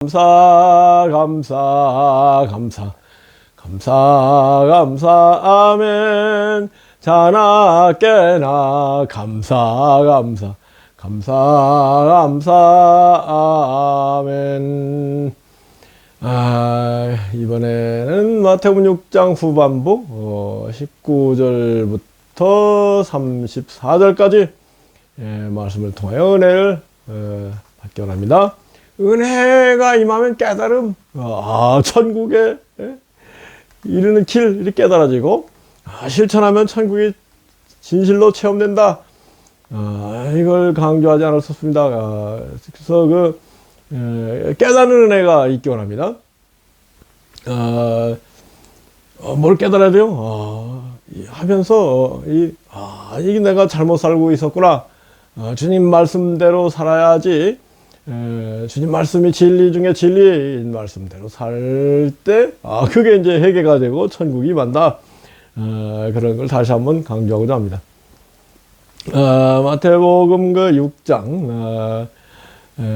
감사 감사 감사 감사 감사 아멘. 자나 깨나 감사 감사 감사 감사 아멘. 이번에는 마태복음 6장 후반부 19절부터 34절까지 말씀을 통하여 은혜를 받기 원합니다. 은혜가 임하면 깨달음, 천국에 이르는 길 이렇게 깨달아지고, 실천하면 천국이 진실로 체험된다. 이걸 강조하지 않을 수 없습니다. 그래서 깨닫는 은혜가 있기 원합니다. 뭘 깨달아야 돼요? 하면서 이게 내가 잘못 살고 있었구나. 주님 말씀대로 살아야지. 주님 말씀이 진리 중에 진리인 말씀대로 살 때, 그게 이제 회개가 되고 천국이 임한다. 그런 걸 다시 한번 강조하고자 합니다. 마태복음 6장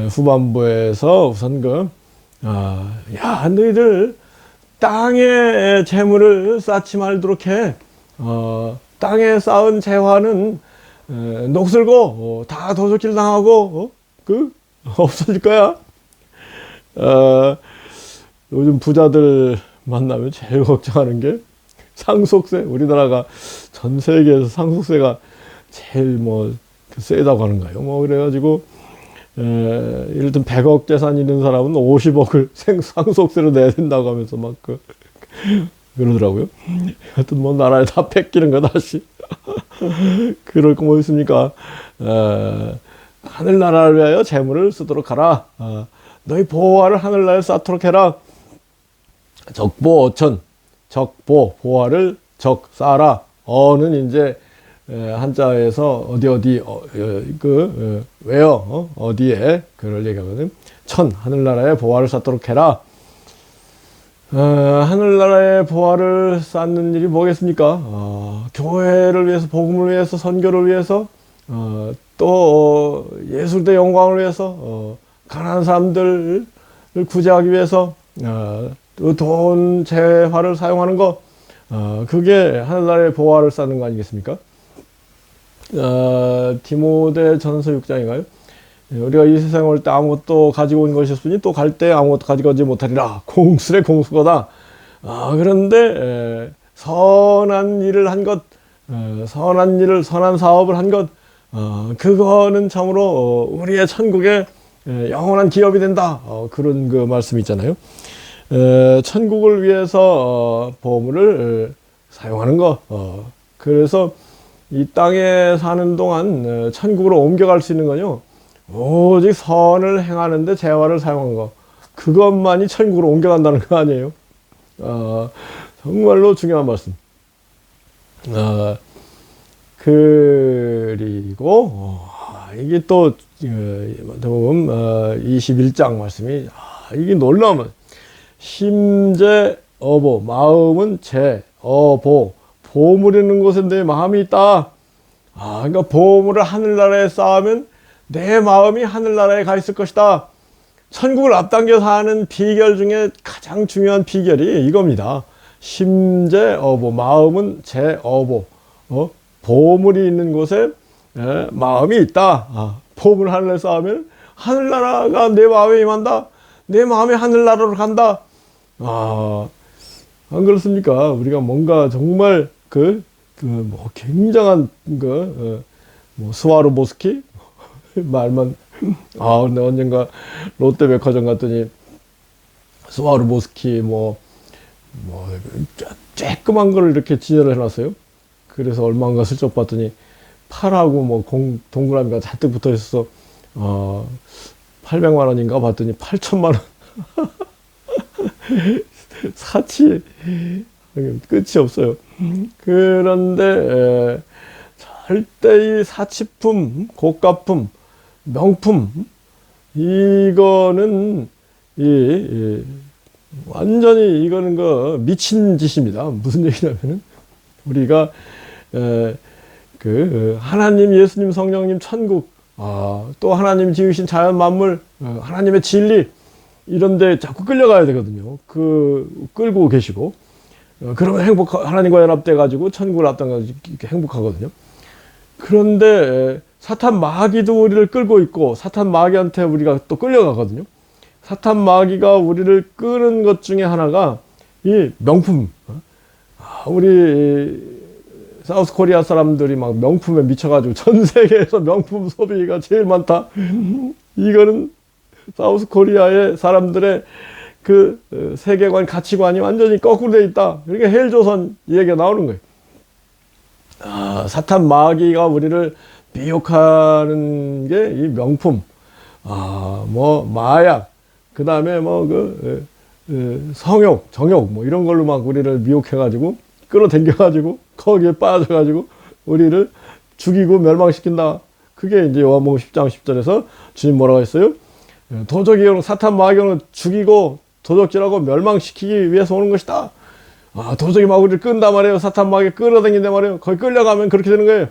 후반부에서 우선 너희들 땅에 재물을 쌓지 말도록 해. 땅에 쌓은 재화는 녹슬고 다 도둑질 당하고 없어질 거야. 요즘 부자들 만나면 제일 걱정하는 게 상속세. 우리나라가 전 세계에서 상속세가 제일 세다고 하는가요? 그래가지고 이를테면 100억 재산 있는 사람은 50억을 상속세로 내야 된다고 하면서 그러더라고요. 하여튼 나라에 다 뺏기는 거 다시. 그럴 거 뭐 있습니까? 하늘나라를 위하여 재물을 쓰도록 하라. 너희 보화를 하늘나라에 쌓도록 해라. 적보 어천, 적보 보화를 쌓아라. 어는 이제 한자에서 왜요? 어디에 그걸 얘기하거든. 하늘나라에 보화를 쌓도록 해라. 하늘나라에 보화를 쌓는 일이 뭐겠습니까? 교회를 위해서, 복음을 위해서, 선교를 위해서, 또 예술대 영광을 위해서, 가난한 사람들을 구제하기 위해서 돈, 재화를 사용하는 것, 그게 하늘나라의 보화를 쌓는 거 아니겠습니까? 디모데전서 6장인가요? 우리가 이 세상에 올 때 아무것도 가지고 온 것이 없으니 또 갈 때 아무것도 가지고 오지 못하리라. 공술의 공수거다. 그런데 선한 일을 한 것, 선한 사업을 한 것, 그거는 참으로 우리의 천국의 영원한 기업이 된다. 그런 말씀이 있잖아요. 천국을 위해서 보물을 사용하는 것. 그래서 이 땅에 사는 동안 천국으로 옮겨갈 수 있는 거요. 오직 선을 행하는데 재화를 사용한 거. 그것만이 천국으로 옮겨간다는 거 아니에요. 정말로 중요한 말씀. 그리고 이게 또 마태복음 21장 말씀이 이게 놀라운 심재 어보, 마음은 재 어보, 보물 있는 곳에 내 마음이 있다. 그러니까 보물을 하늘나라에 쌓으면 내 마음이 하늘나라에 가 있을 것이다. 천국을 앞당겨 사는 비결 중에 가장 중요한 비결이 이겁니다. 심재 어보, 마음은 재 어보, 보물이 있는 곳에 마음이 있다. 보물 하늘에 쌓으면 하늘나라가 내 마음에 임한다. 내 마음이 하늘나라로 간다. 안 그렇습니까? 우리가 뭔가 정말 굉장한 스와로보스키 말만 근데 언젠가 롯데백화점 갔더니 스와로보스키 쬐끄만 거를 이렇게 진열을 해놨어요. 그래서 얼마인가 슬쩍 봤더니 팔하고 동그라미가 잔뜩 붙어 있어서 800만 원인가 봤더니 8천만 원. 사치 끝이 없어요. 그런데 절대 이 사치품, 고가품, 명품 이거는 완전히 이거는 미친 짓입니다. 무슨 얘기냐면은 우리가 하나님, 예수님, 성령님, 천국, 또 하나님 지으신 자연 만물, 하나님의 진리, 이런데 자꾸 끌려가야 되거든요. 끌고 계시고 그러면 하나님과 연합돼 가지고 천국을 앞당가지고 행복하거든요. 그런데 사탄 마귀도 우리를 끌고 있고 사탄 마귀한테 우리가 또 끌려가거든요. 사탄 마귀가 우리를 끄는 것 중에 하나가 이 명품. 우리 사우스 코리아 사람들이 막 명품에 미쳐가지고 전 세계에서 명품 소비가 제일 많다. 이거는 사우스 코리아의 사람들의 그 세계관, 가치관이 완전히 거꾸로 돼 있다. 그러니까 헬조선 얘기가 나오는 거예요. 사탄 마귀가 우리를 미혹하는 게 이 명품, 뭐 마약, 그 다음에 뭐 성욕, 정욕 뭐 이런 걸로 막 우리를 미혹해가지고 끌어당겨가지고 거기에 빠져가지고 우리를 죽이고 멸망시킨다. 그게 이제 요한복음 10장 10절에서 주님 뭐라고 했어요? 도적이 사탄 마귀는 죽이고 도적질하고 멸망시키기 위해서 오는 것이다. 도적이 막 우리를 끈단 말이에요. 사탄 마귀 끌어당긴단 말이에요. 거기 끌려가면 그렇게 되는 거예요.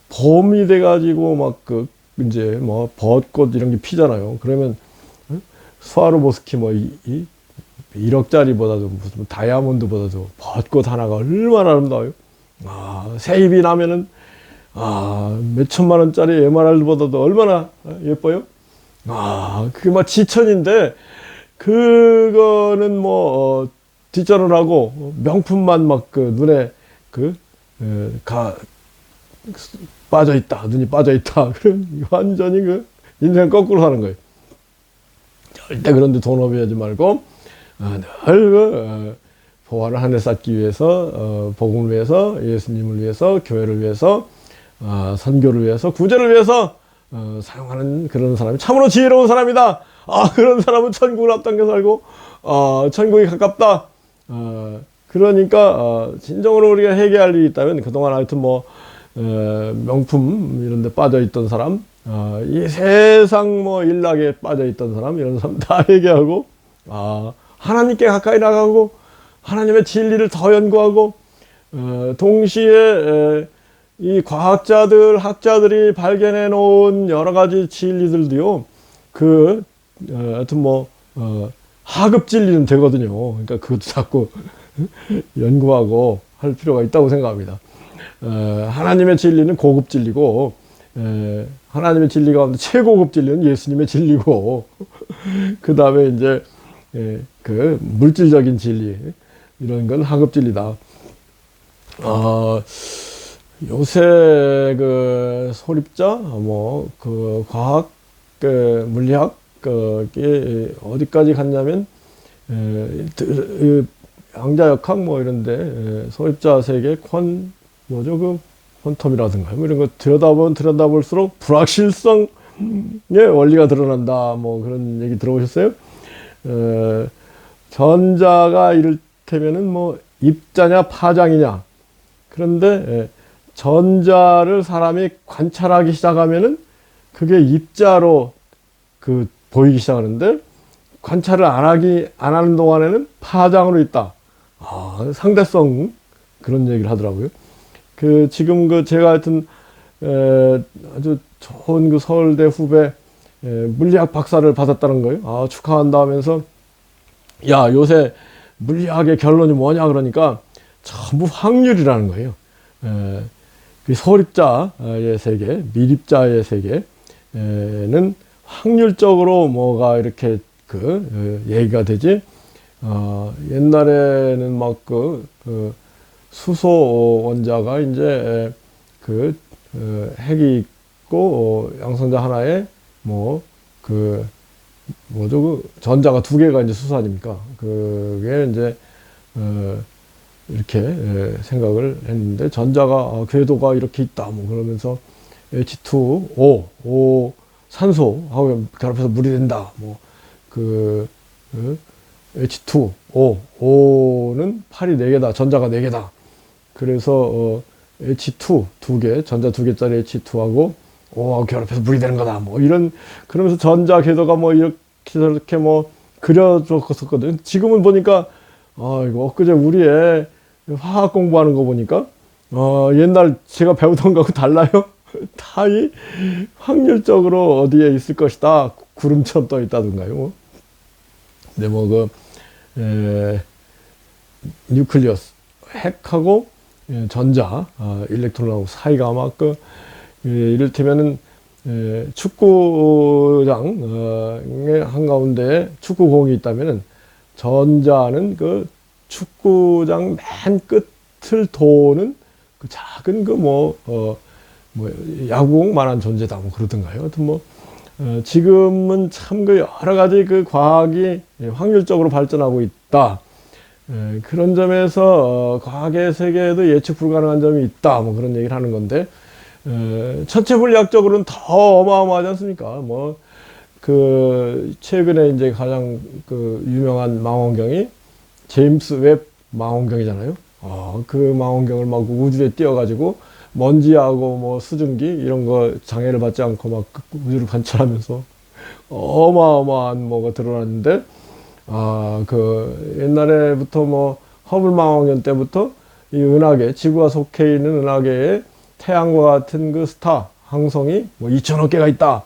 봄이 돼가지고 막 이제 뭐 벚꽃 이런 게 피잖아요. 그러면 스와로보스키 뭐 1억짜리보다도 무슨 다이아몬드보다도 벚꽃 하나가 얼마나 아름다워요. 새잎이 나면은 몇 천만 원짜리 MRR보다도 얼마나 예뻐요. 그게 막 지천인데 그거는 뭐 뒷전을 하고 명품만 막 눈에 빠져 있다. 눈이 빠져 있다. 그럼 완전히 인생 거꾸로 사는 거예요. 절대 그런데 돈 허비하지 말고 늘 보화를 하늘 쌓기 위해서 복음을 위해서 예수님을 위해서 교회를 위해서 선교를 위해서 구제를 위해서 사용하는 그런 사람이 참으로 지혜로운 사람이다. 그런 사람은 천국을 앞당겨 살고 천국이 가깝다. 그러니까 진정으로 우리가 해결할 일이 있다면 그동안 하여튼 뭐 명품 이런 데 빠져 있던 사람, 이 세상 뭐 일락에 빠져 있던 사람, 이런 사람 다 얘기하고 하나님께 가까이 나가고 하나님의 진리를 더 연구하고 동시에 이 과학자들, 학자들이 발견해 놓은 여러 가지 진리들도요, 하여튼 뭐 하급 진리는 되거든요. 그러니까 그것도 자꾸 연구하고 할 필요가 있다고 생각합니다. 하나님의 진리는 고급 진리고, 하나님의 진리 가운데 최고급 진리는 예수님의 진리고, 그 다음에 이제 그 물질적인 진리 이런 건 하급 진리다. 요새 그 소립자 뭐 그 과학 물리학 어디까지 갔냐면 양자역학 뭐 이런데 소립자 세계 퀀텀이라든가 뭐 이런 거 들여다볼수록 불확실성의 원리가 드러난다. 뭐 그런 얘기 들어보셨어요? 전자가 이를테면은 뭐 입자냐 파장이냐. 그런데 전자를 사람이 관찰하기 시작하면은 그게 입자로 보이기 시작하는데 관찰을 안 하는 동안에는 파장으로 있다. 상대성 그런 얘기를 하더라고요. 지금 제가 하여튼 아주 좋은 서울대 후배 물리학 박사를 받았다는 거예요. 축하한다 하면서 야, 요새 물리학의 결론이 뭐냐 그러니까 전부 확률이라는 거예요. 소립자의 세계, 미립자의 세계는 확률적으로 뭐가 이렇게 얘기가 되지. 옛날에는 막 수소 원자가 이제 핵이 있고 양성자 하나에 전자가 두 개가 이제 수소 아닙니까? 그게 이제 이렇게 생각을 했는데 전자가 궤도가 이렇게 있다 뭐 그러면서 H2O 산소하고 결합해서 물이 된다. H2O O는 팔이 4개다. 전자가 4개다. 그래서 H2 2개, 전자 2개짜리 H2하고 O하고 결합해서 물이 되는 거다. 뭐 이런 그러면서 전자 궤도가 뭐 이렇게 저렇게 뭐 그려줬었거든. 지금은 보니까 이거 엊그제 우리 애 화학 공부하는 거 보니까 옛날 제가 배우던 거하고 달라요. 타이 확률적으로 어디에 있을 것이다. 구름처럼 떠 있다든가요. 뭐. 근데 뭐 뉴클리어스 핵하고 전자 일렉트론하고 사이가 아마 이를테면은 축구장의 한가운데에 축구공이 있다면은 전자는 그 축구장 맨 끝을 도는 그 작은 야구공만한 존재다 뭐 그러던가요. 하여튼 지금은 참 그 여러 가지 그 과학이 확률적으로 발전하고 있다. 그런 점에서 과학의 세계에도 예측 불가능한 점이 있다. 뭐 그런 얘기를 하는 건데, 천체 물리학적으로는 더 어마어마하지 않습니까? 최근에 이제 가장 유명한 망원경이 제임스 웹 망원경이잖아요. 그 망원경을 막 우주에 띄워가지고 먼지하고 수증기 이런 거 장애를 받지 않고 막 우주를 관찰하면서 어마어마한 뭐가 드러났는데, 옛날에부터 허블 망원경 때부터 이 은하계, 지구가 속해 있는 은하계에 태양과 같은 그 스타, 항성이 2천억 개가 있다.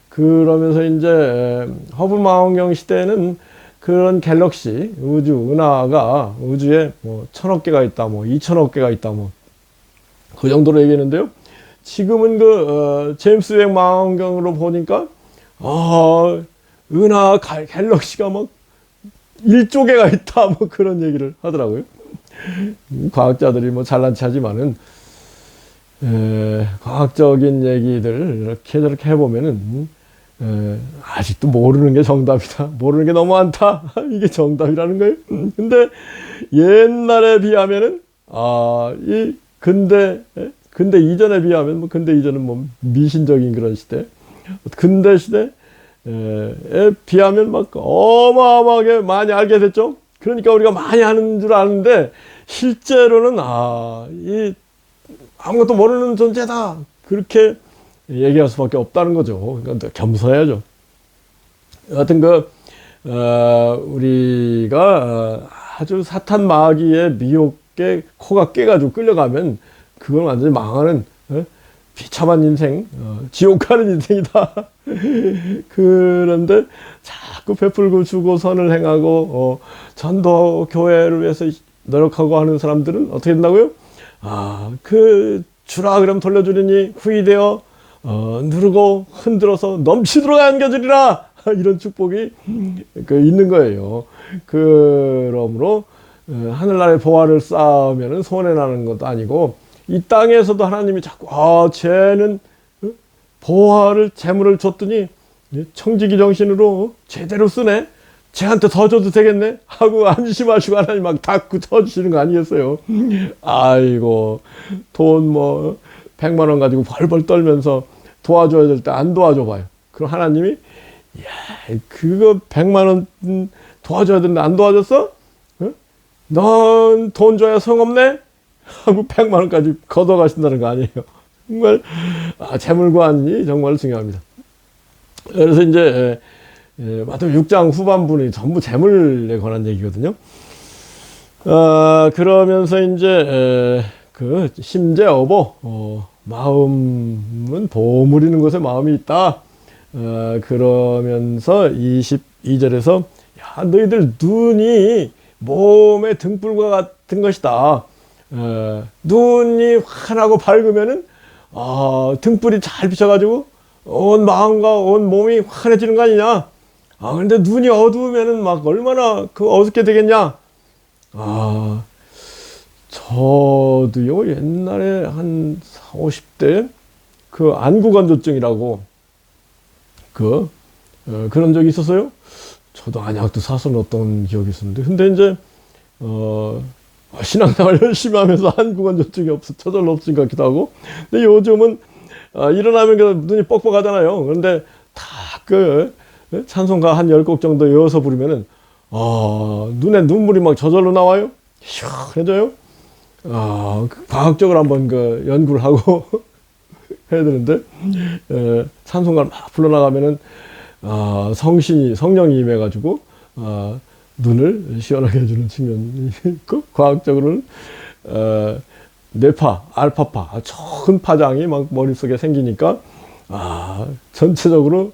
그러면서 이제 허블 망원경 시대에는 그런 갤럭시, 은하가 우주에 1,000억 개가 있다, 2천억 개가 있다, 그 정도로 얘기했는데요. 지금은 제임스 웹 망원경으로 보니까, 갤럭시가 1조 개가 있다, 그런 얘기를 하더라고요. 과학자들이 잘난 체 하지만은, 과학적인 얘기들 이렇게 저렇게 해보면은, 아직도 모르는 게 정답이다. 모르는 게 너무 많다. 이게 정답이라는 거예요. 근데 옛날에 비하면은, 근대 이전에 비하면, 근대 이전은 미신적인 그런 시대. 근대 시대에 비하면 어마어마하게 많이 알게 됐죠. 그러니까 우리가 많이 하는 줄 아는데, 실제로는, 아무것도 모르는 존재다. 그렇게 얘기할 수밖에 없다는 거죠. 그러니까 겸손해야죠. 여하튼 우리가 아주 사탄 마귀의 미혹에 코가 깨가지고 끌려가면 그건 완전히 망하는 비참한 인생, 지옥 가는 인생이다. 그런데 자꾸 베풀고 주고 선을 행하고 전도 교회를 위해서 노력하고 하는 사람들은 어떻게 된다고요? 주라 그럼 돌려주리니 후이되어 누르고 흔들어서 넘치도록 안겨주리라. 이런 축복이 있는 거예요. 그러므로 하늘나라의 보화를 쌓으면 손해나는 것도 아니고, 이 땅에서도 하나님이 자꾸 쟤는 보화를 재물을 줬더니 청지기 정신으로 제대로 쓰네, 쟤한테 더 줘도 되겠네 하고 안심하시고 하나님 막 닫고 쳐주시는 거 아니겠어요? 아이고, 돈 100만 원 가지고 벌벌 떨면서 도와줘야 될 때 안 도와줘 봐요. 그럼 하나님이, 그거 100만 원 도와줘야 되는데 안 도와줬어? 넌 돈 줘야 성없네? 하고 100만 원까지 걷어가신다는 거 아니에요. 정말 재물관이 정말 중요합니다. 그래서 이제 마태복음 6장 후반부는 전부 재물에 관한 얘기거든요. 그러면서 이제 심재 어보, 마음은 보물이는 곳에 마음이 있다. 그러면서 22절에서 너희들 눈이 몸의 등불과 같은 것이다. 눈이 환하고 밝으면은 등불이 잘 비춰가지고 온 마음과 온 몸이 환해지는 거 아니냐. 근데 눈이 어두우면은 얼마나 어둡게 되겠냐. 저도요, 옛날에 한 40, 50대 안구건조증이라고 그런 적이 있었어요. 저도 안약도 사서 넣었던 기억이 있었는데, 근데 이제 신앙생활 열심히 하면서 안구건조증이 저절로 없으니까 같기도 하고. 근데 요즘은 일어나면 눈이 뻑뻑하잖아요. 그런데 다 찬송가 한 10곡 정도 외워서 부르면은 눈에 눈물이 저절로 나와요. 시원해져요. 과학적으로 한번 연구를 하고 해야 되는데, 찬송가를 막 불러나가면은 성령이 임해가지고 눈을 시원하게 해주는 측면이 있고, 과학적으로는 뇌파, 알파파, 큰 파장이 막 머릿속에 생기니까, 전체적으로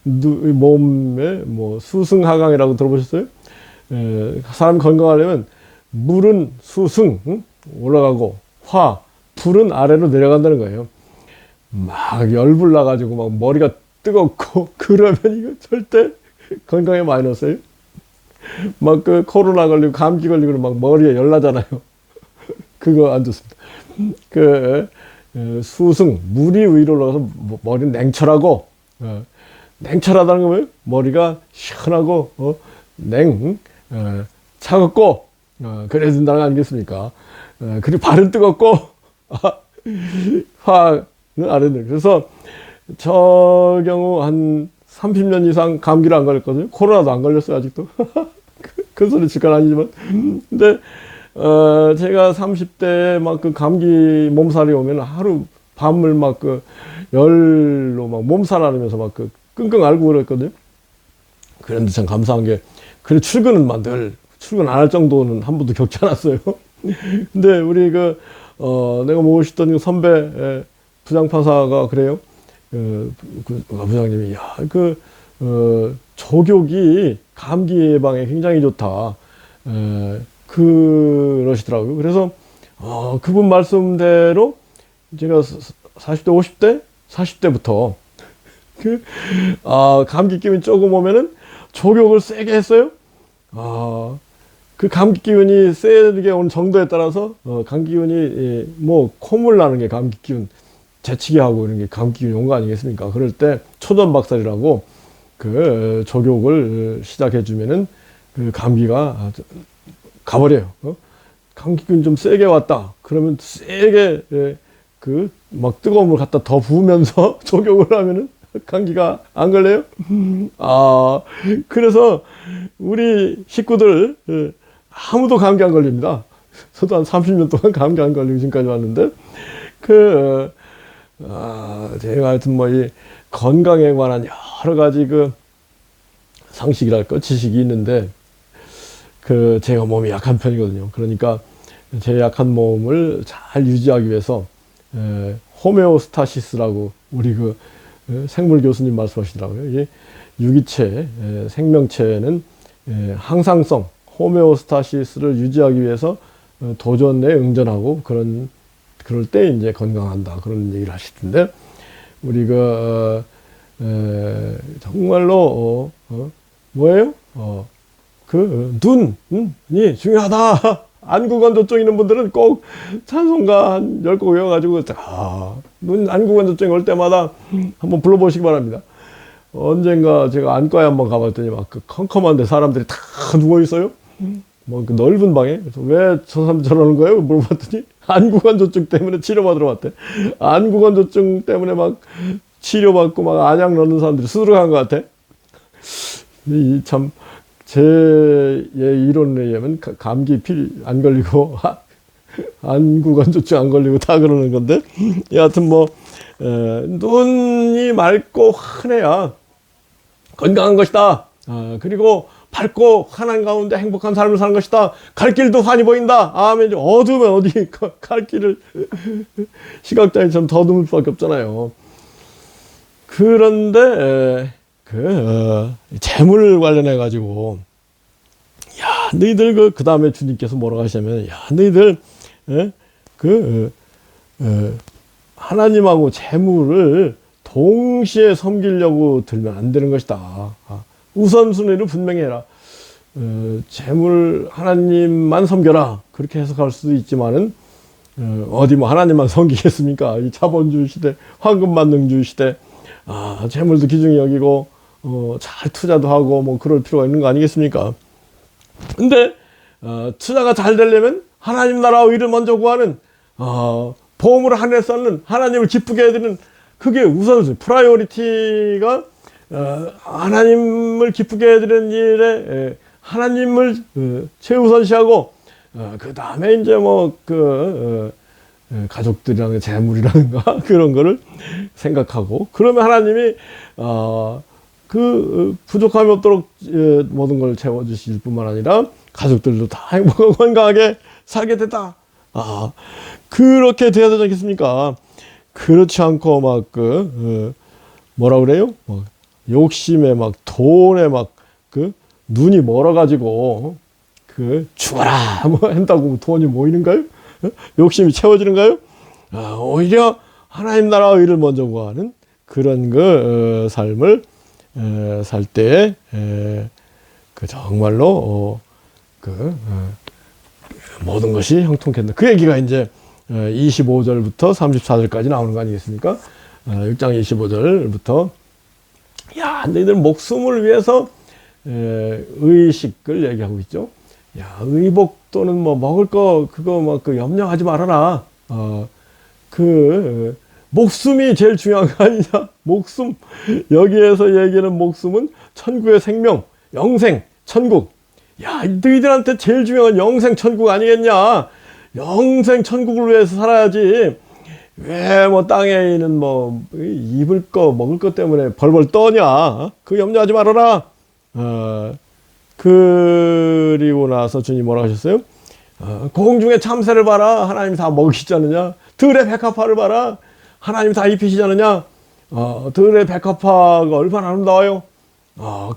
몸에 뭐 수승하강이라고 들어보셨어요? 사람 건강하려면 물은 수승, 올라가고, 불은 아래로 내려간다는 거예요. 막 열불 나가지고 막 머리가 뜨겁고, 그러면 이거 절대 건강에 마이너스예요. 막 그 코로나 걸리고 감기 걸리고 막 머리에 열 나잖아요. 그거 안 좋습니다. 수승, 물이 위로 올라가서 머리는 냉철하고, 냉철하다는 거 뭐예요? 머리가 시원하고, 차갑고, 그래야 된다는 거 아니겠습니까? 그리고 발은 뜨겁고, 화는 아래는. 그래서 저 경우 한 30년 이상 감기를 안 걸렸거든요. 코로나도 안 걸렸어요, 아직도. 큰 소리 칠 건 아니지만. 근데, 제가 30대에 막 그 감기 몸살이 오면 하루 밤을 막 그 열로 막 몸살 앓으면서 막 그 끙끙 앓고 그랬거든요. 그런데 참 감사한 게, 그래 출근은 늘 출근 안 할 정도는 한 번도 겪지 않았어요. 근데 우리 내가 모시던 선배 부장판사가 그래요. 부장님이, 족욕이 감기 예방에 굉장히 좋다. 그러시더라고요. 그래서, 그분 말씀대로 제가 40대, 50대, 40대부터 감기 기운이 조금 오면은 족욕을 세게 했어요. 그 감기 기운이 세게 오는 정도에 따라서, 감기 기운이, 뭐, 콧물 나는 게 감기 기운, 재치기 하고 이런 게 감기 기운이 온 거 아니겠습니까? 그럴 때 초전박살이라고 족욕을 시작해주면은 그 감기가 가버려요. 감기균 좀 세게 왔다. 그러면 세게 막 뜨거운 물 갖다 더 부으면서 족욕을 하면은 감기가 안 걸려요. 그래서 우리 식구들 아무도 감기 안 걸립니다. 저도 한 30년 동안 감기 안 걸리고 지금까지 왔는데, 제가 하여튼 뭐 이 건강에 관한 여러 가지 상식이랄까 지식이 있는데, 제가 몸이 약한 편이거든요. 그러니까 제 약한 몸을 잘 유지하기 위해서 호메오스타시스라고 우리 생물 교수님 말씀하시더라고요. 이게 유기체, 생명체는 항상성, 호메오스타시스를 유지하기 위해서 도전에 응전하고 그럴 때 이제 건강한다, 그런 얘기를 하시던데, 우리 정말로 뭐예요? 눈이 중요하다. 안구건조증 있는 분들은 꼭 찬송가 한 10곡 외워가지고, 안구건조증 올 때마다 한번 불러보시기 바랍니다. 언젠가 제가 안과에 한번 가봤더니 막 컴컴한데 사람들이 다 누워있어요. 뭐 넓은 방에. 그래서 왜 저 사람 저러는 거예요? 물어봤더니 안구건조증 때문에 치료받으러 왔대. 안구건조증 때문에 막 치료받고 막 안약 넣는 사람들이 수두룩한 것 같아. 참, 제 이론에 의하면 감기 안 걸리고 안구건조증 안 걸리고 다 그러는 건데, 여하튼 뭐 눈이 맑고 환해야 건강한 것이다. 그리고 밝고 환한 가운데 행복한 삶을 사는 것이다. 갈 길도 환히 보인다. 아멘. 어두우면 어디 갈 길을 시각장애처럼 더듬을 수밖에 없잖아요. 그런데 재물 관련해 가지고, 야, 너희들 그 다음에 주님께서 뭐라고 하시냐면, 야, 너희들 하나님하고 재물을 동시에 섬기려고 들면 안 되는 것이다. 우선순위를 분명히 해라. 재물 하나님만 섬겨라. 그렇게 해석할 수도 있지만은, 어디 뭐 하나님만 섬기겠습니까? 이 자본주의 시대, 황금만능주의 시대, 재물도 귀중히 여기고, 잘 투자도 하고, 뭐, 그럴 필요가 있는 거 아니겠습니까? 근데, 투자가 잘 되려면 하나님 나라와 의를 먼저 구하는, 보험으로 하늘에 쌓는, 하나님을 기쁘게 해드리는, 그게 우선순위, 프라이오리티가, 하나님을 기쁘게 해드리는 일에, 하나님을 최우선시하고, 그 다음에 이제 뭐, 가족들이랑 재물이라든가 그런 거를 생각하고, 그러면 하나님이 부족함이 없도록 모든 걸 채워주실 뿐만 아니라 가족들도 다 행복하고 건강하게 살게 됐다. 아, 그렇게 돼야 되지 않겠습니까? 그렇지 않고 막 뭐라 그래요? 막 욕심에 막 돈에 막 눈이 멀어가지고 죽어라 뭐 한다고 돈이 모이는가요? 욕심이 채워지는가요? 오히려 하나님 나라 의를 먼저 구하는 그런 삶을 살 때에 정말로 모든 것이 형통했다. 그 얘기가 이제 25절부터 34절까지 나오는 거 아니겠습니까? 6장 25절부터 야, 너희들 목숨을 위해서 의식을 얘기하고 있죠. 야, 의복 또는 뭐 먹을 거 그거 뭐 염려하지 말아라. 목숨이 제일 중요한 거 아니냐? 목숨. 여기에서 얘기하는 목숨은 천국의 생명, 영생, 천국. 야, 너희들한테 제일 중요한 영생, 천국 아니겠냐? 영생, 천국을 위해서 살아야지. 왜 뭐 땅에 있는 뭐 입을 거, 먹을 것 때문에 벌벌 떠냐? 그 염려하지 말아라. 그리고 나서 주님 뭐라고 하셨어요? 공중의 참새를 봐라. 하나님 다 먹이시지 않느냐? 들의 백합화를 봐라. 하나님 다 입히시지 않느냐? 들의 백합화가 얼마나 아름다워요?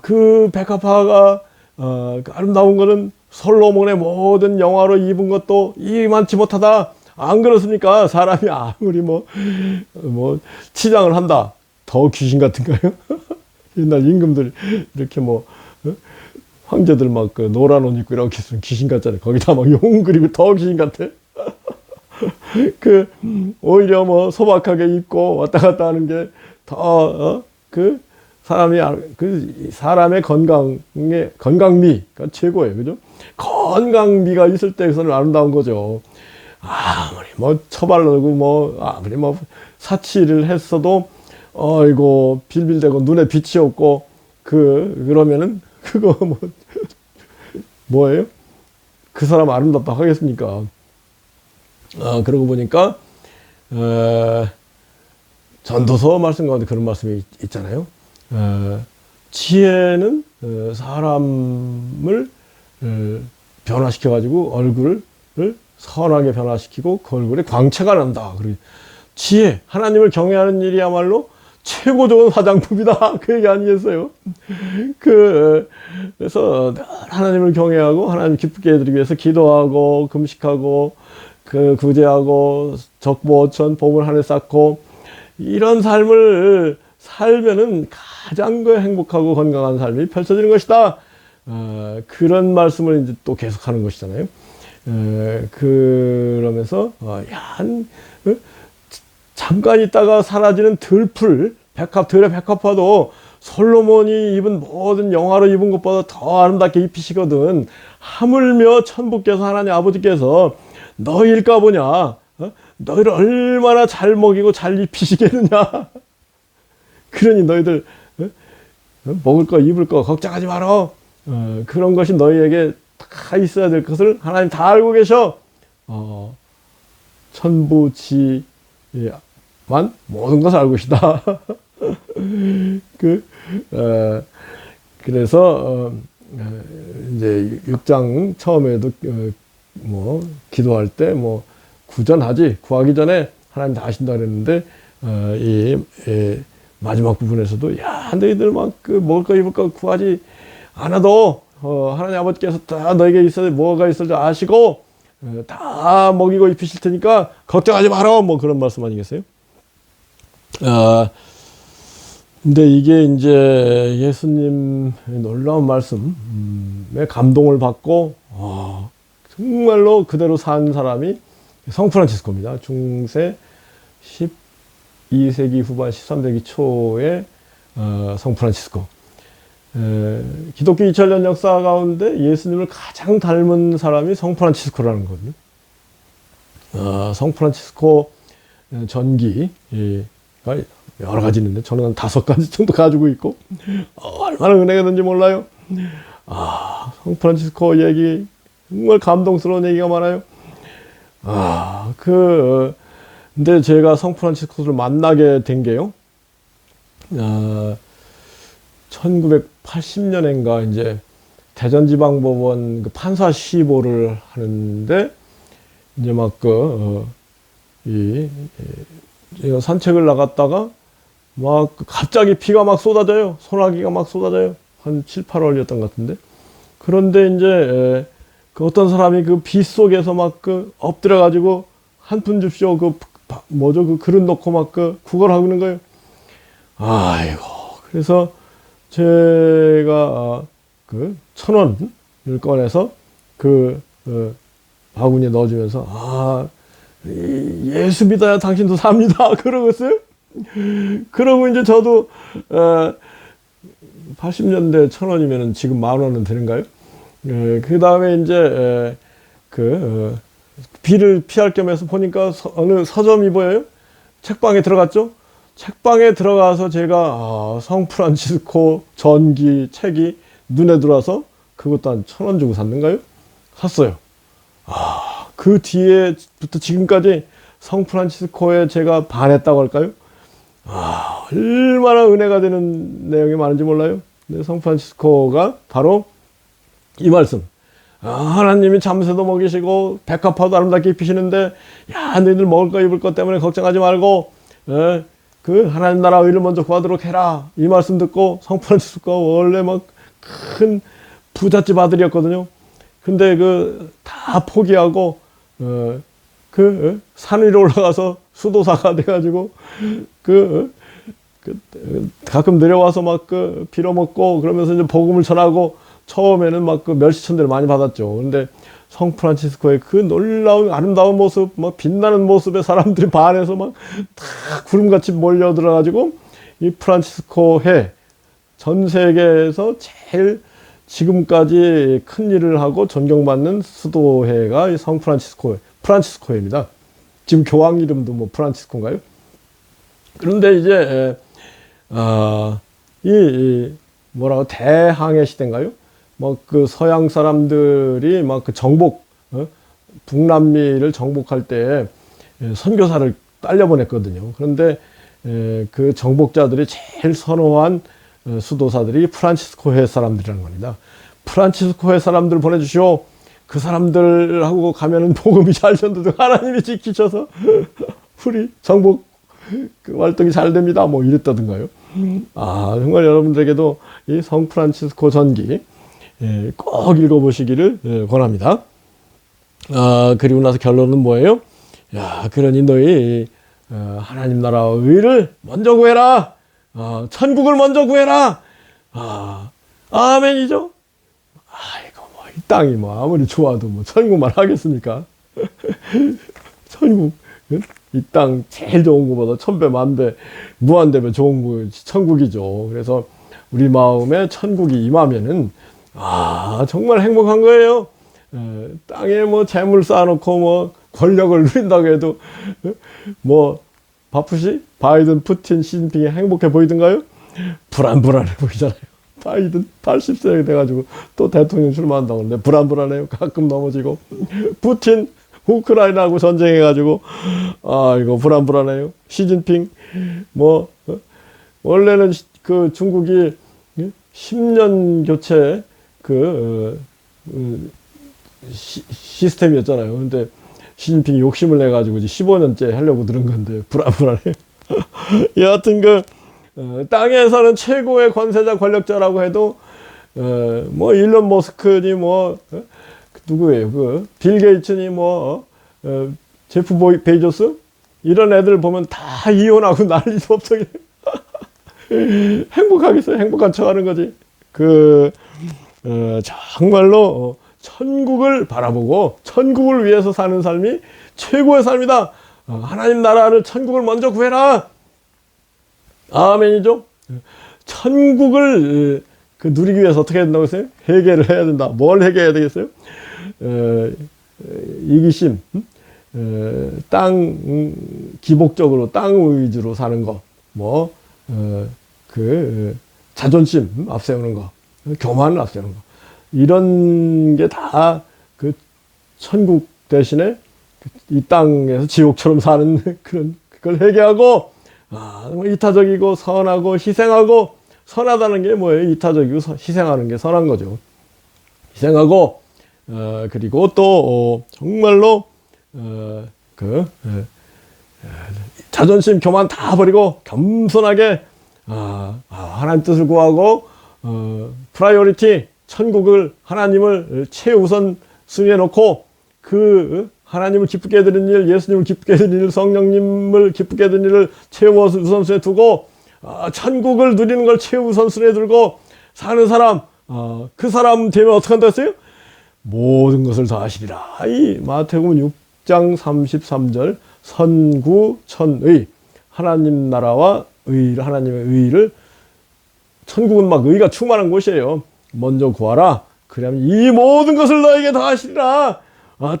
그 백합화가 그 아름다운 것은 솔로몬의 모든 영화로 입은 것도 이만치 못하다. 안 그렇습니까? 사람이 아무리 뭐 치장을 한다. 더 귀신 같은가요? 옛날 임금들 이렇게 황제들 막 노란 옷 입고 이렇게 있으면 귀신 같잖아요. 거기다 막 용 그리고 더 귀신 같아. 오히려 소박하게 입고 왔다 갔다 하는 게 더 사람의 건강미가 최고예요. 그죠? 건강미가 있을 때에서는 아름다운 거죠. 아무리 처발르고 아무리 사치를 했어도 이거 빌빌대고 눈에 빛이 없고 그러면은 그거 뭐예요? 그 사람 아름답다 하겠습니까? 그러고 보니까 전도서 말씀 가운데 그런 말씀이 있잖아요. 지혜는 사람을 변화시켜 가지고 얼굴을 선하게 변화시키고 그 얼굴에 광채가 난다. 그리고 지혜, 하나님을 경외하는 일이야말로 최고 좋은 화장품이다. 그 얘기 아니겠어요? 그래서 하나님을 경외하고 하나님 기쁘게 해드리기 위해서 기도하고 금식하고 구제하고 적보어천 보물 하늘 쌓고 이런 삶을 살면은 가장 행복하고 건강한 삶이 펼쳐지는 것이다. 그런 말씀을 이제 또 계속하는 것이잖아요. 그러면서 잠깐 있다가 사라지는 들의 백합화도 솔로몬이 입은 모든 영화로 입은 것보다 더 아름답게 입히시거든. 하물며 천부께서 하나님 아버지께서 너희일까 보냐? 너희를 얼마나 잘 먹이고 잘 입히시겠느냐? 그러니 너희들 먹을 거 입을 거 걱정하지 마라. 그런 것이 너희에게 다 있어야 될 것을 하나님 다 알고 계셔. 천부지만 모든 것을 알고 계시다. 그래서 이제 6장 처음에도 기도할 때 구전하지 구하기 전에 하나님 다 아신다 그랬는데 마지막 부분에서도 너희들 먹을 거 입을 거 구하지 않아도 하나님 아버지께서 다 너에게 있어야 뭐가 있을지 아시고 다 먹이고 입히실 테니까 걱정하지 마라. 그런 말씀 아니겠어요? 근데 이게 이제 예수님 놀라운 말씀에 감동을 받고 정말로 그대로 산 사람이 성프란치스코입니다. 중세 12세기 후반 13세기 초에 성프란치스코. 기독교 2000년 역사 가운데 예수님을 가장 닮은 사람이 성프란치스코라는 거거든요. 성프란치스코 전기가 여러 가지 있는데 저는 한 5가지 정도 가지고 있고 얼마나 은혜가 된지 몰라요. 성프란치스코 얘기 정말 감동스러운 얘기가 많아요. 근데 제가 성프란치스코를 만나게 된 게요. 1980년인가 이제 대전지방법원 판사 시보를 하는데 이제 제가 산책을 나갔다가 갑자기 비가 막 쏟아져요. 소나기가 막 쏟아져요. 한 7, 8월이었던 것 같은데. 그런데 이제 그 어떤 사람이 그 비 속에서 엎드려 가지고 한 푼 줍쇼 그 그릇 놓고 구걸하고 있는 거예요. 아이고. 그래서 제가 그 1,000원을 꺼내서 바구니에 넣어주면서 예수 믿어야 당신도 삽니다. 그러고 있어요. 그러고 이제 저도 80년대 1,000원이면 지금 10,000원은 되는가요? 그 다음에 이제 비를 피할 겸해서 보니까 어느 서점이 보여요? 책방에 들어갔죠? 책방에 들어가서 제가 성프란치스코 전기 책이 눈에 들어와서 그것도 한 1,000원 주고 샀는가요? 샀어요. 그 뒤에부터 지금까지 성프란치스코에 제가 반했다고 할까요? 얼마나 은혜가 되는 내용이 많은지 몰라요. 근데 성프란치스코가 바로 이 말씀. 하나님이 잠새도 먹이시고 백합화도 아름답게 입히시는데 너희들 먹을 거 입을 것 때문에 걱정하지 말고 그 하나님 나라 의를 먼저 구하도록 해라. 이 말씀 듣고 성프란치스코가 원래 큰 부잣집 아들이었거든요. 근데 다 포기하고 산 위로 올라가서 수도사가 돼가지고 가끔 내려와서 빌어먹고 그러면서 이제 복음을 전하고 처음에는 멸시천대를 많이 받았죠. 근데 성프란치스코의 그 놀라운 아름다운 모습, 빛나는 모습에 사람들이 반해서 다 구름같이 몰려들어가지고 이 프란치스코회 전 세계에서 제일 지금까지 큰 일을 하고 존경받는 수도회가 이 프란치스코회입니다. 지금 교황 이름도 프란치스코인가요? 그런데 이제 대항해 시대인가요? 서양 사람들이 정복, 북남미를 정복할 때 선교사를 딸려 보냈거든요. 그런데 그 정복자들이 제일 선호한 수도사들이 프란치스코회 사람들이라는 겁니다. 프란치스코회 사람들 보내주시오. 그 사람들하고 가면은 복음이 잘 전도되고 하나님이 지키셔서 우리 정복 활동이 잘 됩니다. 이랬다든가요. 정말 여러분들에게도 이 성프란치스코 전기 꼭 읽어보시기를 권합니다. 그리고 나서 결론은 뭐예요? 그러니 너희 하나님 나라 의를 먼저 구해라. 천국을 먼저 구해라. 아멘이죠? 이 땅이 아무리 좋아도 천국만 하겠습니까? 천국, 이 땅 제일 좋은 것보다 1000배, 10,000배, 무한대배 좋은 천국이죠. 그래서 우리 마음에 천국이 임하면은, 정말 행복한 거예요. 땅에 재물 쌓아놓고 권력을 누린다고 해도, 바쁘시? 바이든, 푸틴, 시진핑이 행복해 보이던가요? 불안불안해 보이잖아요. 바이든 80세 돼가지고 또 대통령 출마한다고 하는데 불안불안해요. 가끔 넘어지고. 푸틴 우크라이나하고 전쟁해가지고 이거 불안불안해요. 시진핑 원래는 중국이 10년 교체 시스템이었잖아요. 근데 시진핑이 욕심을 내가지고 이제 15년째 하려고 들은 건데 불안불안해요. 여하튼 땅에서는 최고의 권세자 권력자라고 해도 일론 머스크니 누구예요? 빌 게이츠니 제프 베이조스 이런 애들 보면 다 이혼하고 난리도 없어. 행복하겠어요? 행복한 척하는 거지. 정말로 천국을 바라보고 천국을 위해서 사는 삶이 최고의 삶이다. 하나님 나라를 천국을 먼저 구해라. 아멘이죠? 천국을 누리기 위해서 어떻게 해야 된다고 했어요? 회개를 해야 된다. 뭘 회개해야 되겠어요? 이기심, 기복적으로 땅 위주로 사는 거, 자존심 앞세우는 거, 교만을 앞세우는 거. 이런 게 다 천국 대신에 이 땅에서 지옥처럼 사는 그걸 회개하고, 이타적이고 선하고 희생하고, 선하다는 게 뭐예요? 이타적이고 희생하는 게 선한 거죠. 희생하고, 그리고 또, 정말로, 자존심, 교만 다 버리고 겸손하게 하나님 뜻을 구하고 프라이어리티 천국을 하나님을 최우선 순위에 놓고 그 하나님을 기쁘게 해드리는 일, 예수님을 기쁘게 해드리는 일, 성령님을 기쁘게 해드리는 일을 최우선순위에 두고 천국을 누리는 걸 최우선순위에 두고 사는 사람, 그 사람 되면 어떻게 한다 했어요? 모든 것을 다 하시리라. 이 마태복음 6장 33절 선구천의 하나님 나라와 하나님의 의를, 천국은 막 의가 충만한 곳이에요. 먼저 구하라. 그러면 이 모든 것을 너에게 다 하시리라.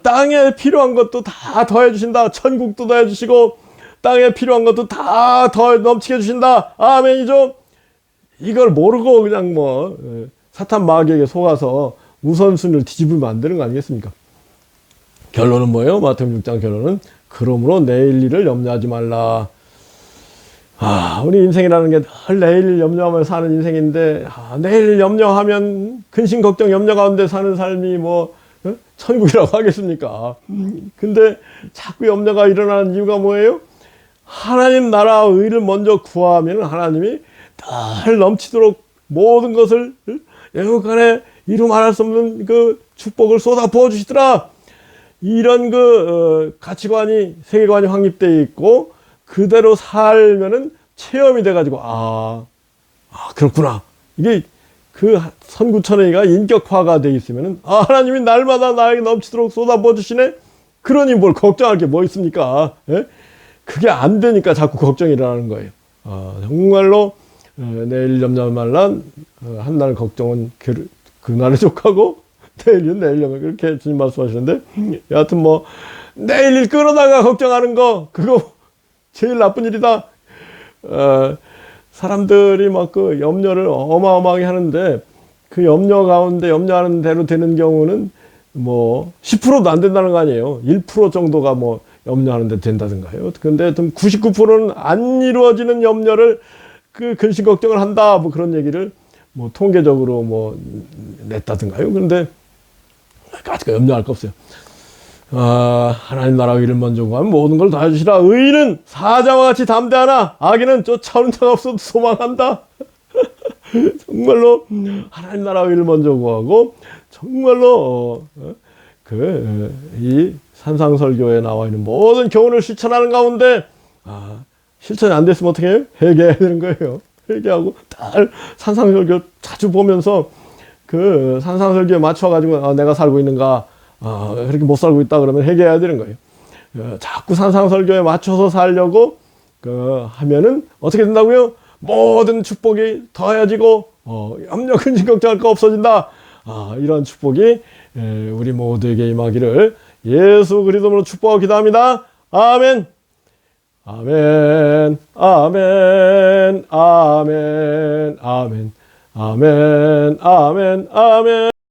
땅에 필요한 것도 다 더해 주신다. 천국도 더해 주시고 땅에 필요한 것도 다 더 넘치게 주신다. 아멘이죠. 이걸 모르고 그냥 사탄 마귀에게 속아서 우선순위를 뒤집으면 안 되는 거 아니겠습니까? 결론은 뭐예요? 마태복음 6장 결론은 그러므로 내일 일을 염려하지 말라. 우리 인생이라는 게 늘 내일 염려하며 사는 인생인데, 내일 염려하면 근심 걱정 염려 가운데 사는 삶이 천국이라고 하겠습니까? 근데 자꾸 염려가 일어나는 이유가 뭐예요? 하나님 나라와 의를 먼저 구하면 하나님이 늘 넘치도록 모든 것을 애국간에 이루 말할 수 없는 그 축복을 쏟아 부어 주시더라. 이런 가치관이, 세계관이 확립되어 있고 그대로 살면은 체험이 돼가지고 그렇구나. 이게 그 선구천의가 인격화가 돼 있으면은 하나님이 날마다 나에게 넘치도록 쏟아 부어 주시네. 그러니 뭘 걱정할 게 뭐 있습니까? 예? 그게 안 되니까 자꾸 걱정이 일어나는 거예요. 정말로 내일 염려 말라. 한날 걱정은 그날에 족하고 내일은 내일 염려, 그렇게 주님 말씀하시는데, 여하튼 내일 일 끌어다가 걱정하는 거, 그거 제일 나쁜 일이다. 사람들이 그 염려를 어마어마하게 하는데, 그 염려 가운데 염려하는 대로 되는 경우는 10%도 안 된다는 거 아니에요. 1% 정도가 염려하는 데 된다든가요. 근데 99%는 안 이루어지는 염려를 근심 걱정을 한다. 그런 얘기를 통계적으로 냈다든가요. 그런데 아직 염려할 거 없어요. 하나님 나라 의를 먼저 구하면 모든 걸 다 해주시라. 의인은 사자와 같이 담대하나 악인은 쫓아오는 자가 없어도 소망한다. 정말로 하나님 나라 의를 먼저 구하고, 정말로 이 산상설교에 나와 있는 모든 교훈을 실천하는 가운데 실천이 안 됐으면 어떻게 해요? 회개해야 되는 거예요. 회개하고 늘 산상설교 자주 보면서 그 산상설교에 맞춰가지고 내가 살고 있는가, 그렇게 못 살고 있다 그러면 회개해야 되는 거예요. 자꾸 산상설교에 맞춰서 살려고 하면은 어떻게 된다고요? 모든 축복이 더해지고 염려 근심 걱정할 거 없어진다. 이런 축복이 우리 모두에게 임하기를 예수 그리스도로 축복하고 기도합니다. 아멘. 아멘. 아멘. 아멘. 아멘. 아멘. 아멘. 아멘.